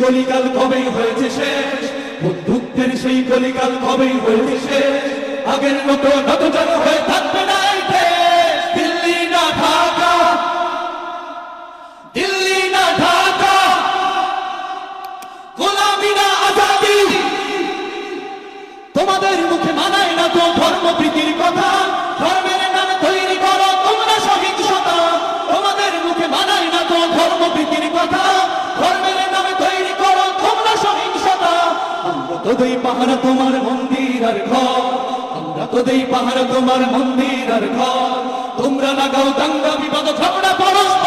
কলিকাল কবেই হয়েছে শেষ, বুদ্ধুত্বের সেই কলিকাল কবেই হয়েছে শেষ। আগের মতো নতজন হয়ে থাকবে না এই দেশ। দিল্লি না ঢাকা, দিল্লি না ঢাকা, গোলামি না আজাদি। তোমাদের মুখে মানায় না তো ধর্মপ্রীতির কথা, ধর্মের নামে তৈরি করো তোমরা সহিংসতা। তোমাদের মুখে মানায় না তো ধর্মপ্রীতির কথা, ধর্মের নামে তৈরি করো তোমরা সহিংসতা। আমরা তো দেই পাহারা তোমার মন্দির আর ঘর, আমরা তো দেই পাহারা তোমার মন্দির আর ঘর। তোমরা লাগাও দাঙ্গা বিবাদ ঝগড়া পরস্পর